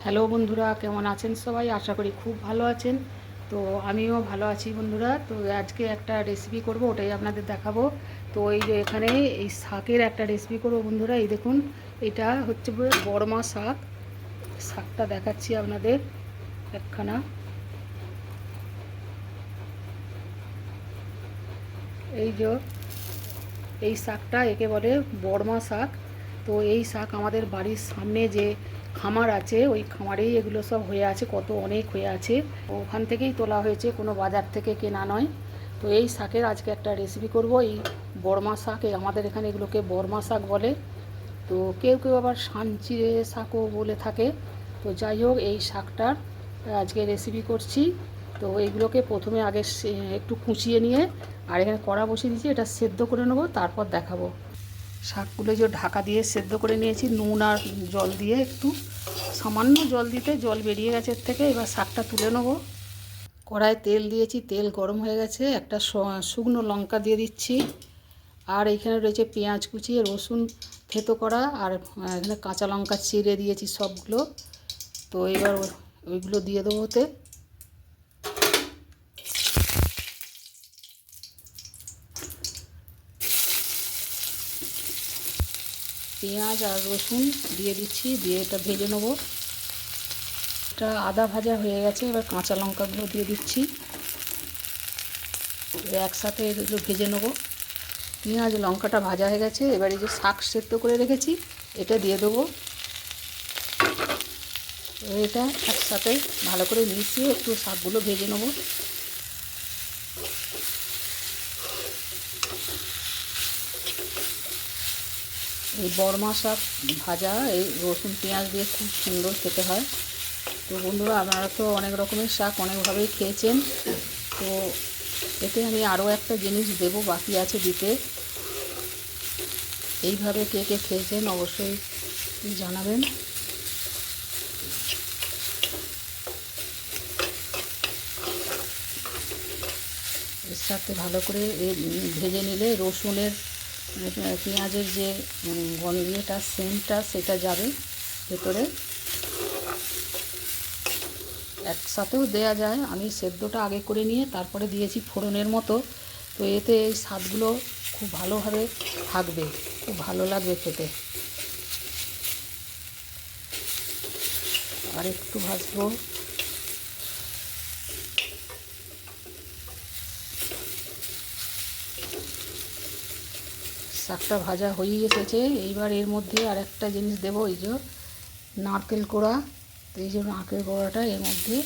Hello বন্ধুরা, কেমন আছেন সবাই? আশা করি খুব ভালো আছেন। তো আমিও ভালো আছি বন্ধুরা। তো আজকে একটা রেসিপি করব, ওটাই আপনাদের দেখাবো। তো এই যে এখানে এই শাকের একটা রেসিপি করব বন্ধুরা। এই দেখুন, এটা হচ্ছে বড়মা শাক। শাকটা দেখাচ্ছি আপনাদের একখানা। এই যে এই শাকটা একে বলে বড়মা শাক। তো এই শাক আমাদের বাড়ির সামনে যে খামার আছে, ওই খামারেই এগুলো সব হয়ে আছে, কত অনেক হয়ে আছে। ওখান থেকেই তোলা হয়েছে, কোনো বাজার থেকে কেনা নয়। তো এই শাকের আজকে একটা রেসিপি করব। এই বড়মা শাক, আমাদের এখানে এগুলোকে বড়মা শাক বলে। তো কেউ কেউ আবার সানচিরে শাকও বলে থাকে। তো যাই হোক, এই শাকটার আজকে রেসিপি করছি। তো এইগুলোকে প্রথমে আগে একটু কুচিয়ে নিয়ে, আর এখানে কড়া বসিয়ে দিয়েছি, এটা সেদ্ধ করে নেবো, তারপর দেখাবো। শাকগুলো যে ঢাকা দিয়ে সেদ্ধ করে নিয়েছি নুন আর জল দিয়ে, একটু সামান্য জল দিতে জল বেরিয়ে গেছে এর থেকে। এবার শাকটা তুলে নেবো। কড়ায় তেল দিয়েছি, তেল গরম হয়ে গেছে। একটা শুকনো লঙ্কা দিয়ে দিচ্ছি, আর এইখানে রয়েছে পেঁয়াজ কুচি, রসুন থেতো করা, আর এখানে কাঁচা লঙ্কা চিড়ে দিয়েছি সবগুলো। তো এবার ওইগুলো দিয়ে দেবো ওতে। পেঁয়াজ আর রসুন দিয়ে দিচ্ছি, দিয়ে এটা ভেজে নেবো। এটা আদা ভাজা হয়ে গেছে। এবার কাঁচা লঙ্কাগুলো দিয়ে দিচ্ছি, একসাথে এগুলো ভেজে নেবো। পেঁয়াজ লঙ্কাটা ভাজা হয়ে গেছে। এবার এই যে শাক সেদ্ধ করে রেখেছি, এটা দিয়ে দেবো। এটা একসাথে ভালো করে মিশিয়ে একটু শাকগুলো ভেজে নেবো। এই বড়মা শাক ভাজা এই রসুন পেঁয়াজ দিয়ে খুব সুন্দর খেতে হয়। তো বন্ধুরা, আপনারা তো অনেক রকমের শাক অনেকভাবেই খেয়েছেন। তো এতে আমি আরও একটা জিনিস দেবো, বাকি আছে দিতে। এইভাবে কে কে খেয়েছেন অবশ্যই জানাবেন। এর সাথে ভালো করে ভেজে নিলে রসুনের পেঁয়াজের যে গন্ধটা সেন্টটা সেটা যাবে ভেতরে। একসাথেও দেয়া যায়, আমি সেদ্ধটা আগে করে নিয়ে তারপরে দিয়েছি ফোড়নের মতো। তো এতে এই স্বাদগুলো খুব ভালোভাবে থাকবে, খুব ভালো লাগবে খেতে। আর একটু ভাজবো। শাকটা ভাজা হয়েই এসেছে। এইবার এর মধ্যে আর একটা জিনিস দেবো, এই যে নারকেল কোড়া। তো এই যে নারকেল কোড়াটা এর মধ্যে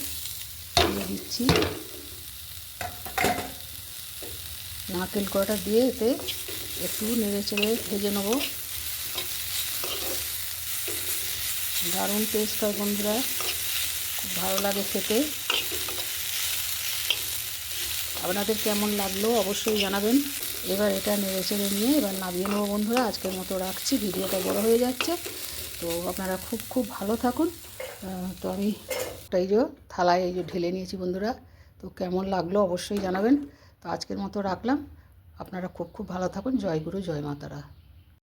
দিয়ে দিচ্ছি। নারকেল কোড়াটা দিয়ে এতে একটু নেড়ে চেড়ে ভেজে নেবো। দারুণ টেস্ট হয় বন্ধুরা, খুব ভালো লাগে খেতে। আপনাদের কেমন লাগলো অবশ্যই জানাবেন। এবার এটা নেড়ে চেড়ে নিয়ে এবার নামিয়ে নেবো বন্ধুরা। আজকের মতো রাখছি, ভিডিওটা বড় হয়ে যাচ্ছে। তো আপনারা খুব খুব ভালো থাকুন। তো আমি এই যে থালায় এই যে ঢেলে নিয়েছি বন্ধুরা। তো কেমন লাগলো অবশ্যই জানাবেন। তো আজকের মতো রাখলাম। আপনারা খুব খুব ভালো থাকুন। জয় গুরু, জয় মাতারা।